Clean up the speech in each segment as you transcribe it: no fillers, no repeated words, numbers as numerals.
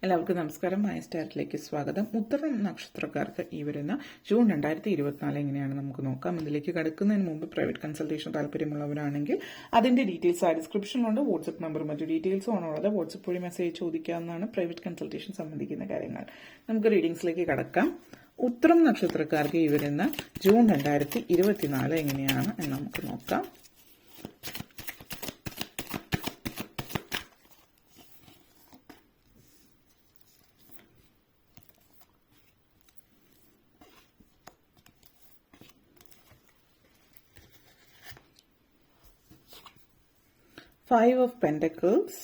എല്ലാവർക്കും നമസ്കാരം. മായ സ്റ്റാറിലേക്ക് സ്വാഗതം. ഉത്തരം നക്ഷത്രക്കാർക്ക് ഈ വരുന്ന ജൂൺ 2024 എങ്ങനെയാണ് നമുക്ക് നോക്കാം. ഇതിലേക്ക് കടക്കുന്നതിന് മുമ്പ് പ്രൈവറ്റ് കൺസൾട്ടേഷൻ താല്പര്യമുള്ളവരാണെങ്കിൽ അതിന്റെ ഡീറ്റെയിൽസ് ആ ഡിസ്ക്രിപ്ഷനിലുണ്ട്. വാട്സ്ആപ്പ് നമ്പർ മറ്റു ഡീറ്റെയിൽസും ആണുള്ളത്. വാട്സ്ആപ്പ് വഴി മെസ്സേജ് ചോദിക്കാവുന്നതാണ്. പ്രൈവറ്റ് കൺസൾട്ടേഷൻ സംബന്ധിക്കുന്ന കാര്യങ്ങൾ. നമുക്ക് റീഡിംഗ്സിലേക്ക് കടക്കാം. ഉത്തരം നക്ഷത്രക്കാർക്ക് ഈ വരുന്ന ജൂൺ 2024 എങ്ങനെയാണ് എന്ന് നമുക്ക് നോക്കാം. Five of Pentacles,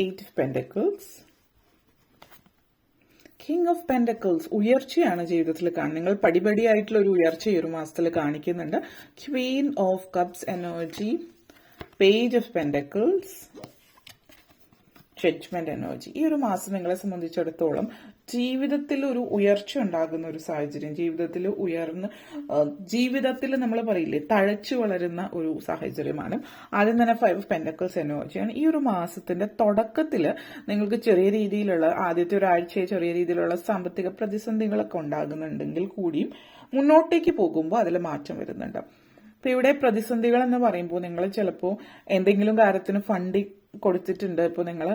Eight of Pentacles, King of Pentacles. ഉയർച്ചയാണ് ജീവിതത്തിൽ കാണുന്നത്. നിങ്ങൾ പടിപടിയായിട്ടുള്ള ഒരു ഉയർച്ച ഈ ഒരു മാസത്തിൽ കാണിക്കുന്നുണ്ട്. Queen of Cups energy, Page of Pentacles, judgement energy. ഈ ഒരു മാസം നിങ്ങളെ സംബന്ധിച്ചിടത്തോളം ജീവിതത്തിൽ ഒരു ഉയർച്ച ഉണ്ടാകുന്ന ഒരു സാഹചര്യം, ജീവിതത്തിൽ നമ്മൾ പറയില്ലേ തഴച്ചു വളരുന്ന ഒരു സാഹചര്യമാണ്. ആദ്യം തന്നെ 5 ഓഫ് പെന്റക്കിൾസ് എനർജിയാണ്. ഈ ഒരു മാസത്തിന്റെ തുടക്കത്തിൽ നിങ്ങൾക്ക് ചെറിയ രീതിയിലുള്ള ആദ്യത്തെ ഒരാഴ്ചയെ ചെറിയ രീതിയിലുള്ള സാമ്പത്തിക പ്രതിസന്ധികളൊക്കെ ഉണ്ടാകുന്നുണ്ടെങ്കിൽ കൂടിയും മുന്നോട്ടേക്ക് പോകുമ്പോൾ അതിൽ മാറ്റം വരുന്നുണ്ട്. ഇപ്പൊ ഇവിടെ പ്രതിസന്ധികൾ എന്ന് പറയുമ്പോൾ നിങ്ങൾ ചിലപ്പോൾ എന്തെങ്കിലും കാര്യത്തിന് ഫണ്ടിങ് കൊടുത്തിട്ടുണ്ട്. ഇപ്പോൾ നിങ്ങൾ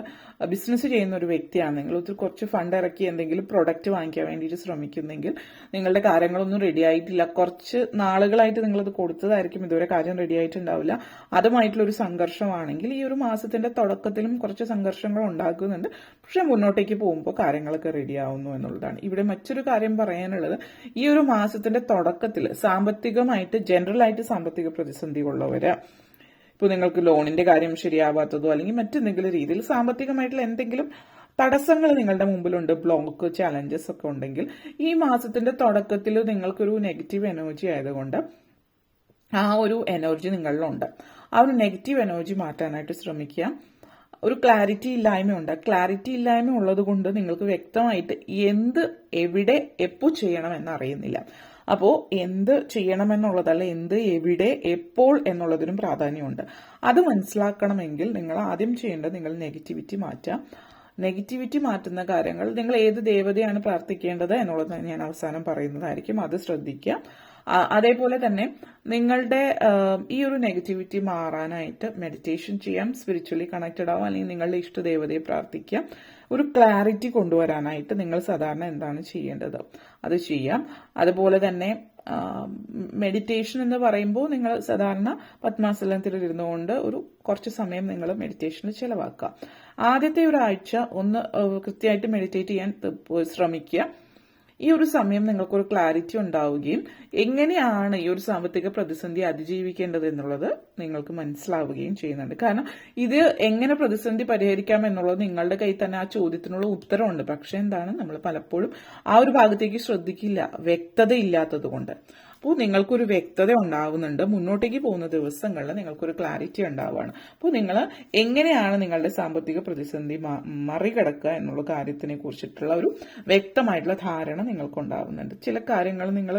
ബിസിനസ് ചെയ്യുന്ന ഒരു വ്യക്തിയാണ്, നിങ്ങൾ കുറച്ച് ഫണ്ട് ഇറക്കി എന്തെങ്കിലും പ്രൊഡക്റ്റ് വാങ്ങിക്കാൻ വേണ്ടിയിട്ട് ശ്രമിക്കുന്നെങ്കിൽ നിങ്ങളുടെ കാര്യങ്ങളൊന്നും റെഡി ആയിട്ടില്ല. കുറച്ച് നാളുകളായിട്ട് നിങ്ങളത് കൊടുത്തതായിരിക്കും, ഇതുവരെ കാര്യം റെഡി ആയിട്ടുണ്ടാവില്ല. അതുമായിട്ടുള്ള ഒരു സംഘർഷമാണെങ്കിൽ ഈ ഒരു മാസത്തിന്റെ തുടക്കത്തിലും കുറച്ച് സംഘർഷങ്ങൾ ഉണ്ടാക്കുന്നുണ്ട്. പക്ഷെ മുന്നോട്ടേക്ക് പോകുമ്പോൾ കാര്യങ്ങളൊക്കെ റെഡി ആവുന്നു എന്നുള്ളതാണ്. ഇവിടെ മറ്റൊരു കാര്യം പറയാനുള്ളത്, ഈ ഒരു മാസത്തിന്റെ തുടക്കത്തിൽ സാമ്പത്തികമായിട്ട് ജനറൽ ആയിട്ട് സാമ്പത്തിക പ്രതിസന്ധി ഉള്ളവര്, ഇപ്പോൾ നിങ്ങൾക്ക് ലോണിന്റെ കാര്യം ശരിയാവാത്തതോ അല്ലെങ്കിൽ മറ്റെന്തെങ്കിലും രീതിയിൽ സാമ്പത്തികമായിട്ടുള്ള എന്തെങ്കിലും തടസ്സങ്ങൾ നിങ്ങളുടെ മുമ്പിലുണ്ട്, ബ്ലോക്ക് ചാലഞ്ചസ് ഒക്കെ ഉണ്ടെങ്കിൽ ഈ മാസത്തിന്റെ തുടക്കത്തിൽ നിങ്ങൾക്കൊരു നെഗറ്റീവ് എനർജി ആയതുകൊണ്ട് ആ ഒരു എനർജി നിങ്ങളിലുണ്ട്. ആ ഒരു നെഗറ്റീവ് എനർജി മാറ്റാനായിട്ട് ശ്രമിക്കുക. ഒരു ക്ലാരിറ്റി ഇല്ലായ്മയുണ്ട്. ക്ലാരിറ്റി ഇല്ലായ്മ ഉള്ളത് കൊണ്ട് നിങ്ങൾക്ക് വ്യക്തമായിട്ട് എന്ത് എവിടെ എപ്പോൾ ചെയ്യണമെന്ന് അറിയുന്നില്ല. അപ്പോൾ എന്ത് ചെയ്യണമെന്നുള്ളതല്ല, എന്ത് എവിടെ എപ്പോൾ എന്നുള്ളതിനും പ്രാധാന്യമുണ്ട്. അത് മനസ്സിലാക്കണമെങ്കിൽ നിങ്ങൾ ആദ്യം ചെയ്യേണ്ടത് നിങ്ങൾ നെഗറ്റിവിറ്റി മാറ്റാം. നെഗറ്റിവിറ്റി മാറ്റുന്ന കാര്യങ്ങൾ നിങ്ങൾ ഏത് ദേവതയാണ് പ്രാർത്ഥിക്കേണ്ടത് എന്നുള്ളത് ഞാൻ അവസാനം പറയുന്നതായിരിക്കും, അത് ശ്രദ്ധിക്കുക. അതേപോലെ തന്നെ നിങ്ങളുടെ ഈ ഒരു നെഗറ്റിവിറ്റി മാറാനായിട്ട് മെഡിറ്റേഷൻ ചെയ്യാം, സ്പിരിച്വലി കണക്റ്റഡ് ആവാം, അല്ലെങ്കിൽ നിങ്ങളുടെ ഇഷ്ടദേവതയെ പ്രാർത്ഥിക്കാം. ഒരു ക്ലാരിറ്റി കൊണ്ടുവരാനായിട്ട് നിങ്ങൾ സാധാരണ എന്താണ് ചെയ്യേണ്ടത് അത് ചെയ്യാം. അതുപോലെ തന്നെ മെഡിറ്റേഷൻ എന്ന് പറയുമ്പോൾ നിങ്ങൾ സാധാരണ പത്മാസനത്തിൽ ഇരുന്നുകൊണ്ട് ഒരു കുറച്ച് സമയം നിങ്ങൾ മെഡിറ്റേഷന് ചിലവാക്കുക. ആദ്യത്തെ ഒരാഴ്ച ഒന്ന് കൃത്യമായിട്ട് മെഡിറ്റേറ്റ് ചെയ്യാൻ ശ്രമിക്കുക. ഈ ഒരു സമയം നിങ്ങൾക്കൊരു ക്ലാരിറ്റി ഉണ്ടാവുകയും എങ്ങനെയാണ് ഈ ഒരു സാമ്പത്തിക പ്രതിസന്ധി അതിജീവിക്കേണ്ടത് എന്നുള്ളത് നിങ്ങൾക്ക് മനസ്സിലാവുകയും ചെയ്യുന്നുണ്ട്. കാരണം ഇത് എങ്ങനെ പ്രതിസന്ധി പരിഹരിക്കാം എന്നുള്ളത് നിങ്ങളുടെ കയ്യിൽ തന്നെ ആ ചോദ്യത്തിനുള്ള ഉത്തരവുണ്ട്. പക്ഷെ എന്താണ്, നമ്മൾ പലപ്പോഴും ആ ഒരു ഭാഗത്തേക്ക് ശ്രദ്ധിക്കില്ല, വ്യക്തത ഇല്ലാത്തത് കൊണ്ട്. അപ്പോൾ നിങ്ങൾക്കൊരു വ്യക്തത ഉണ്ടാവുന്നുണ്ട്. മുന്നോട്ടേക്ക് പോകുന്ന ദിവസങ്ങളിൽ നിങ്ങൾക്കൊരു ക്ലാരിറ്റി ഉണ്ടാവുകയാണ്. അപ്പോൾ നിങ്ങൾ എങ്ങനെയാണ് നിങ്ങളുടെ സാമ്പത്തിക പ്രതിസന്ധി മറികടക്കുക എന്നുള്ള കാര്യത്തിനെ കുറിച്ചിട്ടുള്ള ഒരു വ്യക്തമായിട്ടുള്ള ധാരണ നിങ്ങൾക്കുണ്ടാവുന്നുണ്ട്. ചില കാര്യങ്ങൾ നിങ്ങൾ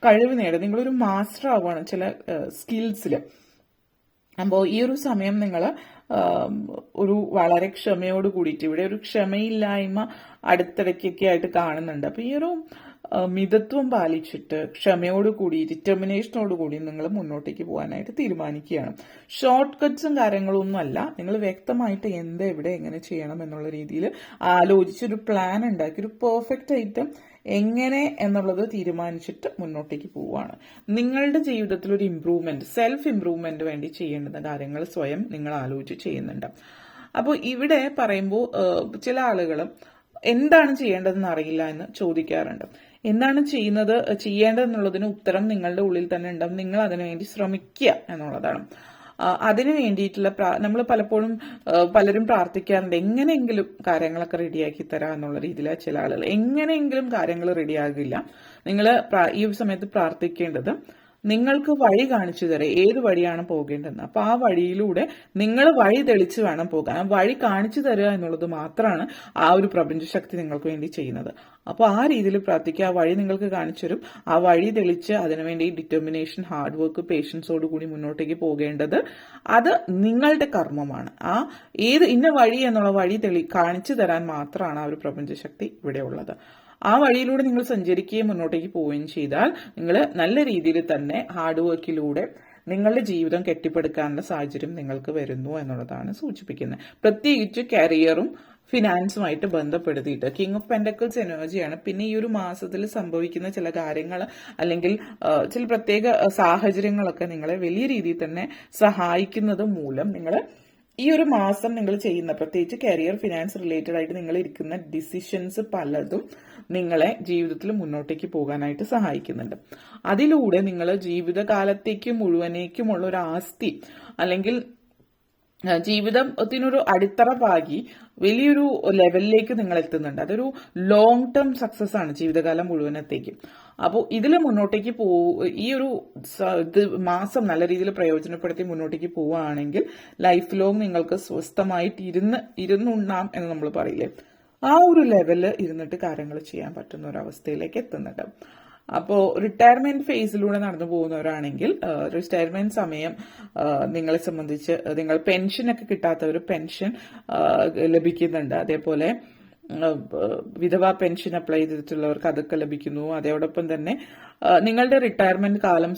കഴിവ് നേടുക, നിങ്ങളൊരു മാസ്റ്റർ ആവുകയാണ് ചില സ്കിൽസിൽ. അപ്പോൾ ഈ ഒരു സമയം നിങ്ങൾ ഒരു വളരെ ക്ഷമയോട് കൂടിയിട്ട്, ഇവിടെ ഒരു ക്ഷമയില്ലായ്മ അടുത്തിടയ്ക്കൊക്കെ ആയിട്ട് കാണുന്നുണ്ട്. അപ്പോൾ ഈ ഒരു മിതത്വം പാലിച്ചിട്ട് ക്ഷമയോട് കൂടി ഡിറ്റർമിനേഷനോട് കൂടി നിങ്ങൾ മുന്നോട്ടേക്ക് പോകാനായിട്ട് തീരുമാനിക്കുകയാണ്. ഷോർട്ട് കട്ട്സും കാര്യങ്ങളൊന്നും അല്ല, നിങ്ങൾ വ്യക്തമായിട്ട് എന്ത് എവിടെ എങ്ങനെ ചെയ്യണം എന്നുള്ള രീതിയിൽ ആലോചിച്ചൊരു പ്ലാൻ ഉണ്ടാക്കി ഒരു പെർഫെക്റ്റ് ഐറ്റം എങ്ങനെ എന്നുള്ളത് തീരുമാനിച്ചിട്ട് മുന്നോട്ടേക്ക് പോവുകയാണ്. നിങ്ങളുടെ ജീവിതത്തിൽ ഒരു ഇംപ്രൂവ്മെന്റ്, സെൽഫ് ഇംപ്രൂവ്മെന്റ് വേണ്ടി ചെയ്യേണ്ടുന്ന കാര്യങ്ങൾ സ്വയം നിങ്ങൾ ആലോചിച്ച് ചെയ്യുന്നുണ്ട്. അപ്പോൾ ഇവിടെ പറയുമ്പോൾ ചില ആളുകൾ എന്താണ് ചെയ്യേണ്ടതെന്ന് അറിയില്ല എന്ന് ചോദിക്കാറുണ്ട്. എന്താണ് ചെയ്യേണ്ടതെന്നുള്ളതിന് ഉത്തരം നിങ്ങളുടെ ഉള്ളിൽ തന്നെ ഉണ്ടാവും. നിങ്ങൾ അതിനുവേണ്ടി ശ്രമിക്കുക എന്നുള്ളതാണ്. അതിനു വേണ്ടിയിട്ടുള്ള നമ്മൾ പലരും പ്രാർത്ഥിക്കാറുണ്ട്, എങ്ങനെയെങ്കിലും കാര്യങ്ങളൊക്കെ റെഡിയാക്കി തരാം എന്നുള്ള രീതിയിൽ. ചില ആളുകൾ എങ്ങനെയെങ്കിലും കാര്യങ്ങൾ റെഡിയാകില്ല. നിങ്ങൾ ഈ സമയത്ത് പ്രാർത്ഥിക്കേണ്ടത് നിങ്ങൾക്ക് വഴി കാണിച്ചു തരാം ഏത് വഴിയാണ് പോകേണ്ടതെന്ന്. അപ്പൊ ആ വഴിയിലൂടെ നിങ്ങൾ വഴി തെളിച്ച് വേണം പോകാൻ. ആ വഴി കാണിച്ചു തരിക എന്നുള്ളത് മാത്രമാണ് ആ ഒരു പ്രപഞ്ചശക്തി നിങ്ങൾക്ക് വേണ്ടി ചെയ്യുന്നത്. അപ്പോൾ ആ രീതിയിൽ പ്രാർത്ഥിക്കുക. ആ വഴി നിങ്ങൾക്ക് കാണിച്ചു തരും. ആ വഴി തെളിച്ച് അതിനുവേണ്ടി ഡിറ്റർമിനേഷൻ, ഹാർഡ് വർക്ക്, പേഷ്യൻസോട് കൂടി മുന്നോട്ടേക്ക് പോകേണ്ടത് അത് നിങ്ങളുടെ കർമ്മമാണ്. ആ ഏത് ഇന്ന വഴി എന്നുള്ള വഴി കാണിച്ചു തരാൻ മാത്രമാണ് ആ ഒരു പ്രപഞ്ചശക്തി ഇവിടെ ഉള്ളത്. ആ വഴിയിലൂടെ നിങ്ങൾ സഞ്ചരിക്കുകയും മുന്നോട്ടേക്ക് പോവുകയും ചെയ്താൽ നിങ്ങൾ നല്ല രീതിയിൽ തന്നെ ഹാർഡ് വർക്കിലൂടെ നിങ്ങളുടെ ജീവിതം കെട്ടിപ്പടുക്കാനുള്ള സാഹചര്യം നിങ്ങൾക്ക് വരുന്നു എന്നുള്ളതാണ് സൂചിപ്പിക്കുന്നത്. പ്രത്യേകിച്ച് കരിയറും ഫിനാൻസുമായിട്ട് ബന്ധപ്പെടുത്തിയിട്ട് കിങ് ഓഫ് പെന്റക്കിൾസ് എനർജിയാണ്. പിന്നെ ഈ ഒരു മാസത്തിൽ സംഭവിക്കുന്ന ചില കാര്യങ്ങൾ അല്ലെങ്കിൽ ചില പ്രത്യേക സാഹചര്യങ്ങളൊക്കെ നിങ്ങളെ വലിയ രീതിയിൽ തന്നെ സഹായിക്കുന്നത് മൂലം നിങ്ങൾ ഈ ഒരു മാസം നിങ്ങൾ ചെയ്യുന്ന പ്രത്യേകിച്ച് കരിയർ, ഫിനാൻസ് റിലേറ്റഡ് ആയിട്ട് നിങ്ങൾ ഇരിക്കുന്ന ഡിസിഷൻസ് പലതും നിങ്ങളെ ജീവിതത്തിൽ മുന്നോട്ടേക്ക് പോകാനായിട്ട് സഹായിക്കുന്നുണ്ട്. അതിലൂടെ നിങ്ങൾ ജീവിതകാലത്തേക്ക് മുഴുവനേക്കുമുള്ള ഒരു ആസ്തി അല്ലെങ്കിൽ ജീവിതത്തിനൊരു അടിത്തറ പാകി വലിയൊരു ലെവലിലേക്ക് നിങ്ങൾ എത്തുന്നുണ്ട്. അതൊരു ലോങ് ടേം സക്സസ് ആണ് ജീവിതകാലം മുഴുവനത്തേക്കും. അപ്പോൾ ഇതിൽ മുന്നോട്ടേക്ക് ഈ ഒരു മാസം നല്ല രീതിയിൽ പ്രയോജനപ്പെടുത്തി മുന്നോട്ടേക്ക് പോവുകയാണെങ്കിൽ ലൈഫ് ലോങ് നിങ്ങൾക്ക് സ്വസ്ഥമായിട്ട് ഇരുന്നുണ്ണാം എന്ന് നമ്മൾ പറയില്ലേ, ആ ഒരു ലെവലിൽ ഇരുന്നിട്ട് കാര്യങ്ങൾ ചെയ്യാൻ പറ്റുന്ന ഒരു അവസ്ഥയിലേക്ക് എത്തുന്നുണ്ട്. അപ്പോൾ റിട്ടയർമെന്റ് ഫേസിലൂടെ നടന്നു പോകുന്നവരാണെങ്കിൽ റിട്ടയർമെന്റ് സമയം നിങ്ങളെ സംബന്ധിച്ച് നിങ്ങൾ പെൻഷനൊക്കെ കിട്ടാത്തവർ പെൻഷൻ ലഭിക്കുന്നുണ്ട്. അതേപോലെ വിധവ പെൻഷൻ അപ്ലൈ ചെയ്തിട്ടുള്ളവർക്ക് അതൊക്കെ ലഭിക്കുന്നു. അതോടൊപ്പം തന്നെ നിങ്ങളുടെ റിട്ടയർമെന്റ് കാലം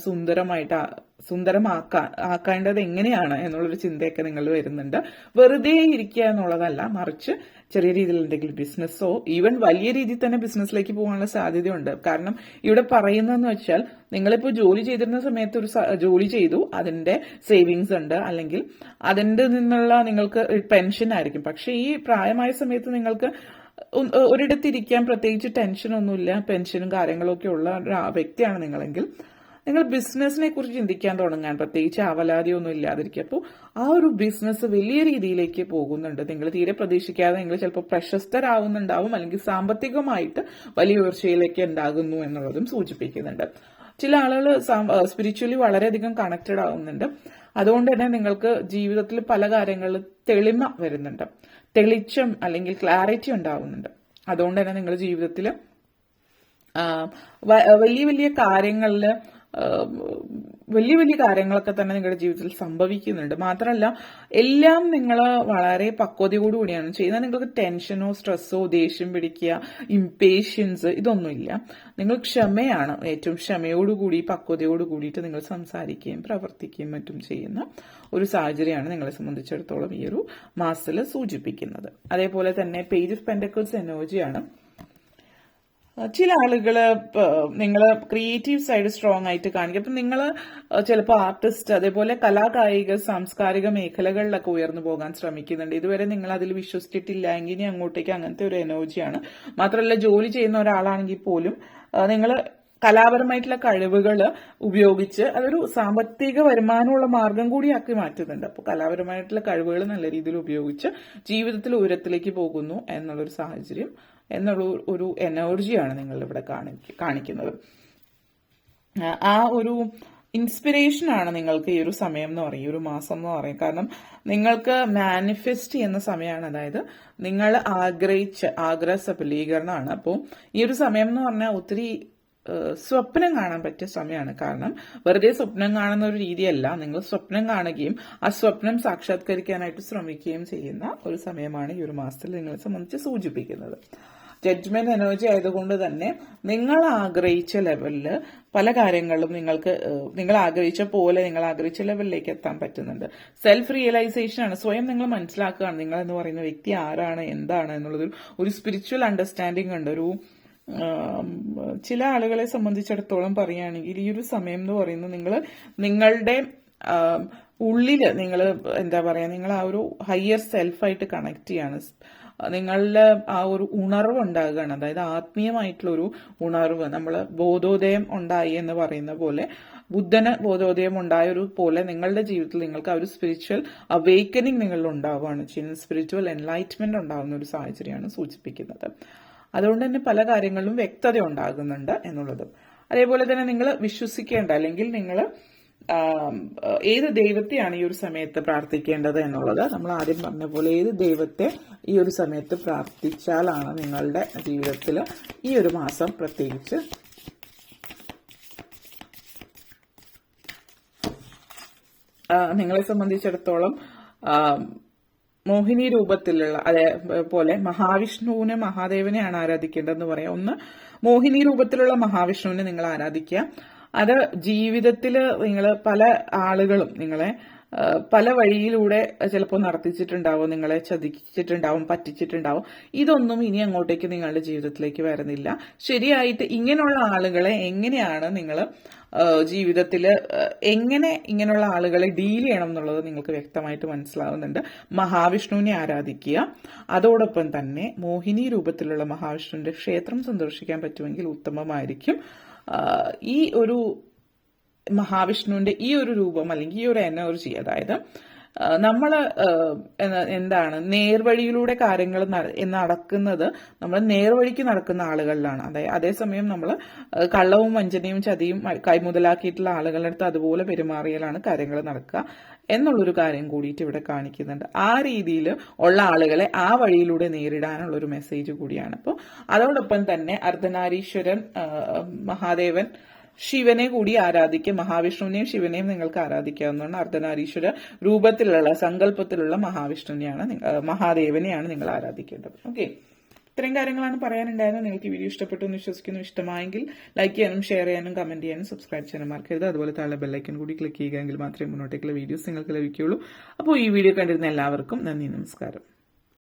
ആക്കേണ്ടത് എങ്ങനെയാണ് എന്നുള്ളൊരു ചിന്തയൊക്കെ നിങ്ങൾ വരുന്നുണ്ട്. വെറുതെ ഇരിക്കുക എന്നുള്ളതല്ല, മറിച്ച് ചെറിയ രീതിയിൽ എന്തെങ്കിലും ബിസിനസ്സോ ഈവൻ വലിയ രീതിയിൽ തന്നെ ബിസിനസ്സിലേക്ക് പോകാനുള്ള സാധ്യതയുണ്ട്. കാരണം ഇവിടെ പറയുന്നതെന്ന് വെച്ചാൽ നിങ്ങളിപ്പോൾ ജോലി ചെയ്തിരുന്ന സമയത്ത് ഒരു ജോലി ചെയ്തു, അതിന്റെ സേവിങ്സ് ഉണ്ട്, അല്ലെങ്കിൽ അതിന്റെ നിന്നുള്ള നിങ്ങൾക്ക് പെൻഷൻ ആയിരിക്കും. പക്ഷെ ഈ പ്രായമായ സമയത്ത് നിങ്ങൾക്ക് ഒരിടത്തിരിക്കാൻ പ്രത്യേകിച്ച് ടെൻഷനൊന്നുമില്ല, പെൻഷനും കാര്യങ്ങളൊക്കെ ഉള്ള ഒരു വ്യക്തിയാണ് നിങ്ങളെങ്കിൽ നിങ്ങൾ ബിസിനസിനെ കുറിച്ച് ചിന്തിക്കാൻ തുടങ്ങാൻ പ്രത്യേകിച്ച് അവലാതിയൊന്നും ഇല്ലാതിരിക്കും. അപ്പോൾ ആ ഒരു ബിസിനസ് വലിയ രീതിയിലേക്ക് പോകുന്നുണ്ട്. നിങ്ങൾ തീരെ പ്രതീക്ഷിക്കാതെ നിങ്ങൾ ചിലപ്പോൾ പ്രശസ്തരാകുന്നുണ്ടാവും, അല്ലെങ്കിൽ സാമ്പത്തികമായിട്ട് വലിയ ഉയർച്ചയിലേക്ക് ഉണ്ടാകുന്നു എന്നുള്ളതും സൂചിപ്പിക്കുന്നുണ്ട്. ചില ആളുകൾ സ്പിരിച്വലി വളരെയധികം കണക്റ്റഡ് ആവുന്നുണ്ട്. അതുകൊണ്ട് തന്നെ നിങ്ങൾക്ക് ജീവിതത്തിൽ പല കാര്യങ്ങളിലും തെളിമ വരുന്നുണ്ട്, തെളിച്ചം അല്ലെങ്കിൽ ക്ലാരിറ്റി ഉണ്ടാവുന്നുണ്ട്. അതുകൊണ്ട് തന്നെ നിങ്ങളുടെ ജീവിതത്തിൽ വലിയ വലിയ കാര്യങ്ങളിൽ വലിയ വലിയ കാര്യങ്ങളൊക്കെ തന്നെ നിങ്ങളുടെ ജീവിതത്തിൽ സംഭവിക്കുന്നുണ്ട്. മാത്രമല്ല എല്ലാം നിങ്ങൾ വളരെ പക്വതയോടുകൂടിയാണ് ചെയ്യുന്നത്. നിങ്ങൾക്ക് ടെൻഷനോ സ്ട്രെസ്സോ ദേഷ്യം പിടിക്കുക, ഇംപേഷ്യൻസ് ഇതൊന്നുമില്ല. നിങ്ങൾ ക്ഷമയാണ്, ഏറ്റവും ക്ഷമയോടുകൂടി പക്വതയോട് കൂടിയിട്ട് നിങ്ങൾ സംസാരിക്കുകയും പ്രവർത്തിക്കുകയും മറ്റും ചെയ്യുന്ന ഒരു സാഹചര്യമാണ് നിങ്ങളെ സംബന്ധിച്ചിടത്തോളം ഈ ഒരു മാസത്തിൽ സൂചിപ്പിക്കുന്നത്. അതേപോലെ തന്നെ പേജ് ഓഫ് പെന്റക്കിൾസ് എനർജിയാണ്. ചില ആളുകള് നിങ്ങൾ ക്രിയേറ്റീവ് സൈഡ് സ്ട്രോങ് ആയിട്ട് കാണിക്കും. അപ്പം നിങ്ങൾ ചിലപ്പോൾ ആർട്ടിസ്റ്റ്, അതേപോലെ കലാകായിക സാംസ്കാരിക മേഖലകളിലൊക്കെ ഉയർന്നു പോകാൻ ശ്രമിക്കുന്നുണ്ട്. ഇതുവരെ നിങ്ങൾ അതിൽ വിശ്വസിച്ചിട്ടില്ല എങ്കിൽ ഇനി അങ്ങോട്ടേക്ക് അങ്ങനത്തെ ഒരു എനർജിയാണ്. മാത്രമല്ല ജോലി ചെയ്യുന്ന ഒരാളാണെങ്കിൽ പോലും നിങ്ങൾ കലാപരമായിട്ടുള്ള കഴിവുകൾ ഉപയോഗിച്ച് അതൊരു സാമ്പത്തിക വരുമാനമുള്ള മാർഗം കൂടിയാക്കി മാറ്റുന്നുണ്ട്. അപ്പോൾ കലാപരമായിട്ടുള്ള കഴിവുകൾ നല്ല രീതിയിൽ ഉപയോഗിച്ച് ജീവിതത്തിൽ ഉയരത്തിലേക്ക് പോകുന്നു എന്നുള്ളൊരു സാഹചര്യം, എന്നുള്ള ഒരു എനർജിയാണ് നിങ്ങളിവിടെ കാണിക്കുന്നത്. ആ ഒരു ഇൻസ്പിറേഷനാണ് നിങ്ങൾക്ക് ഈ ഒരു സമയം എന്ന് പറയും, ഈ ഒരു മാസം എന്ന് പറയും. കാരണം നിങ്ങൾക്ക് മാനിഫെസ്റ്റ് ചെയ്യുന്ന സമയമാണ്. അതായത് നിങ്ങൾ ആഗ്രഹ സഫലീകരണമാണ്. അപ്പോൾ ഈ ഒരു സമയം എന്ന് പറഞ്ഞാൽ ഒത്തിരി സ്വപ്നം കാണാൻ പറ്റിയ സമയമാണ്. കാരണം വെറുതെ സ്വപ്നം കാണുന്ന ഒരു രീതിയല്ല, നിങ്ങൾ സ്വപ്നം കാണുകയും ആ സ്വപ്നം സാക്ഷാത്കരിക്കാനായിട്ട് ശ്രമിക്കുകയും ചെയ്യുന്ന ഒരു സമയമാണ് ഈ ഒരു മാസത്തിൽ നിങ്ങളെ സംബന്ധിച്ച് സൂചിപ്പിക്കുന്നത്. ജഡ്ജ്മെന്റ് എനർജി ആയതുകൊണ്ട് തന്നെ നിങ്ങൾ ആഗ്രഹിച്ച ലെവലിൽ പല കാര്യങ്ങളും നിങ്ങൾ ആഗ്രഹിച്ച പോലെ നിങ്ങൾ ആഗ്രഹിച്ച ലെവലിലേക്ക് എത്താൻ പറ്റുന്നുണ്ട്. സെൽഫ് റിയലൈസേഷൻ ആണ്, സ്വയം നിങ്ങൾ മനസ്സിലാക്കുകയാണ് നിങ്ങൾ എന്ന് പറയുന്ന വ്യക്തി ആരാണ്, എന്താണ് എന്നുള്ളത് ഒരു സ്പിരിച്വൽ അണ്ടർസ്റ്റാൻഡിംഗ് ഉണ്ട്. ചില ആളുകളെ സംബന്ധിച്ചിടത്തോളം പറയുകയാണെങ്കിൽ ഈ ഒരു സമയം എന്ന് പറയുന്നത് നിങ്ങളുടെ ഉള്ളില് എന്താ പറയാ, നിങ്ങൾ ആ ഒരു ഹയർ സെൽഫായിട്ട് കണക്ട് ചെയ്യാണ്. നിങ്ങളുടെ ആ ഒരു ഉണർവ് ഉണ്ടാകുകയാണ്. അതായത് ആത്മീയമായിട്ടുള്ളൊരു ഉണർവ്, നമ്മൾ ബോധോദയം ഉണ്ടായി എന്ന് പറയുന്ന പോലെ, ബുദ്ധന് ബോധോദയം ഉണ്ടായ ഒരു പോലെ നിങ്ങളുടെ ജീവിതത്തിൽ നിങ്ങൾക്ക് ആ ഒരു സ്പിരിച്വൽ അവേക്കനിങ് നിങ്ങളിൽ ഉണ്ടാവുകയാണ് ചെയ്യുന്നത്. സ്പിരിച്വൽ എൻലൈറ്റ്മെന്റ് ഉണ്ടാകുന്ന ഒരു സാഹചര്യമാണ് സൂചിപ്പിക്കുന്നത്. അതുകൊണ്ട് തന്നെ പല കാര്യങ്ങളിലും വ്യക്തത ഉണ്ടാകുന്നുണ്ട് എന്നുള്ളത്. അതേപോലെ തന്നെ നിങ്ങൾ വിശ്വസിക്കേണ്ട അല്ലെങ്കിൽ നിങ്ങൾ ഏത് ദൈവത്തെയാണ് ഈ ഒരു സമയത്ത് പ്രാർത്ഥിക്കേണ്ടത് എന്നുള്ളത് നമ്മൾ ആദ്യം പറഞ്ഞ പോലെ ഏത് ദൈവത്തെ ഈ ഒരു സമയത്ത് പ്രാർത്ഥിച്ചാലാണ് നിങ്ങളുടെ ജീവിതത്തിൽ ഈ ഒരു മാസം പ്രത്യേകിച്ച് നിങ്ങളെ സംബന്ധിച്ചിടത്തോളം മോഹിനി രൂപത്തിലുള്ള അതേപോലെ മഹാവിഷ്ണുവിനെ മഹാദേവനെയാണ് ആരാധിക്കേണ്ടതെന്ന് പറയാം. ഒന്ന് മോഹിനി രൂപത്തിലുള്ള മഹാവിഷ്ണുവിനെ നിങ്ങൾ ആരാധിക്കുക. അത് ജീവിതത്തിൽ നിങ്ങൾ പല ആളുകളും നിങ്ങളെ പല വഴിയിലൂടെ ചിലപ്പോൾ നടത്തിച്ചിട്ടുണ്ടാവും, നിങ്ങളെ ചതിച്ചിട്ടുണ്ടാവും, പറ്റിച്ചിട്ടുണ്ടാവും. ഇതൊന്നും ഇനി അങ്ങോട്ടേക്ക് നിങ്ങളുടെ ജീവിതത്തിലേക്ക് വരുന്നില്ല. ശരിയായിട്ട് ഇങ്ങനെയുള്ള ആളുകളെ എങ്ങനെയാണ് നിങ്ങൾ ജീവിതത്തിൽ എങ്ങനെ ഇങ്ങനെയുള്ള ആളുകളെ ഡീൽ ചെയ്യണം എന്നുള്ളത് നിങ്ങൾക്ക് വ്യക്തമായിട്ട് മനസ്സിലാവുന്നുണ്ട്. മഹാവിഷ്ണുവിനെ ആരാധിക്കുക. അതോടൊപ്പം തന്നെ മോഹിനി രൂപത്തിലുള്ള മഹാവിഷ്ണുവിന്റെ ക്ഷേത്രം സന്ദർശിക്കാൻ പറ്റുമെങ്കിൽ ഉത്തമമായിരിക്കും. ഈ ഒരു മഹാവിഷ്ണുവിന്റെ ഈ ഒരു രൂപം അല്ലെങ്കിൽ ഈ ഒരു എനർജി, അതായത് നമ്മൾ എന്താണ് നേർവഴിയിലൂടെ കാര്യങ്ങൾ നടക്കുന്നത്, നമ്മൾ നേർവഴിക്ക് നടക്കുന്ന ആളുകളിലാണ്. അതേസമയം നമ്മൾ കള്ളവും വഞ്ചനയും ചതിയും കൈമുതലാക്കിയിട്ടുള്ള ആളുകളുടെ അടുത്ത് അതുപോലെ പെരുമാറിയാലാണ് കാര്യങ്ങൾ നടക്കുക എന്നുള്ളൊരു കാര്യം കൂടിയിട്ട് ഇവിടെ കാണിക്കുന്നുണ്ട്. ആ രീതിയിൽ ഉള്ള ആളുകളെ ആ വഴിയിലൂടെ നേരിടാനുള്ള ഒരു മെസ്സേജ് കൂടിയാണ്. അപ്പോൾ അതോടൊപ്പം തന്നെ അർദ്ധനാരീശ്വരൻ മഹാദേവൻ ശിവനെ കൂടി ആരാധിക്കുക. മഹാവിഷ്ണുവിനെയും ശിവനെയും നിങ്ങൾക്ക് ആരാധിക്കാവുന്നതാണ്. അർദ്ധനാരീശ്വര രൂപത്തിലുള്ള സങ്കല്പത്തിലുള്ള മഹാദേവനെയാണ് നിങ്ങൾ ആരാധിക്കേണ്ടത്. ഓക്കെ, ഇത്രയും കാര്യങ്ങളാണ് പറയാനുണ്ടായിരുന്നത്. നിങ്ങൾക്ക് ഈ വീഡിയോ ഇഷ്ടപ്പെട്ടു എന്ന് വിശ്വസിക്കുന്നു. ഇഷ്ടമായെങ്കിൽ ലൈക്ക് ചെയ്യാനും ഷെയർ ചെയ്യാനും കമന്റ് ചെയ്യാനും സബ്സ്ക്രൈബ് ചെയ്യാനും മറക്കരുത്. അതുപോലെ താഴെ ബെല്ലൈക്കൻ കൂടി ക്ലിക്ക് ചെയ്യുകയെങ്കിൽ മാത്രമേ മുന്നോട്ടേക്കുള്ള വീഡിയോസ് നിങ്ങൾക്ക് ലഭിക്കുകയുള്ളൂ. അപ്പോൾ ഈ വീഡിയോ കണ്ടിരുന്ന എല്ലാവർക്കും നന്ദി, നമസ്കാരം.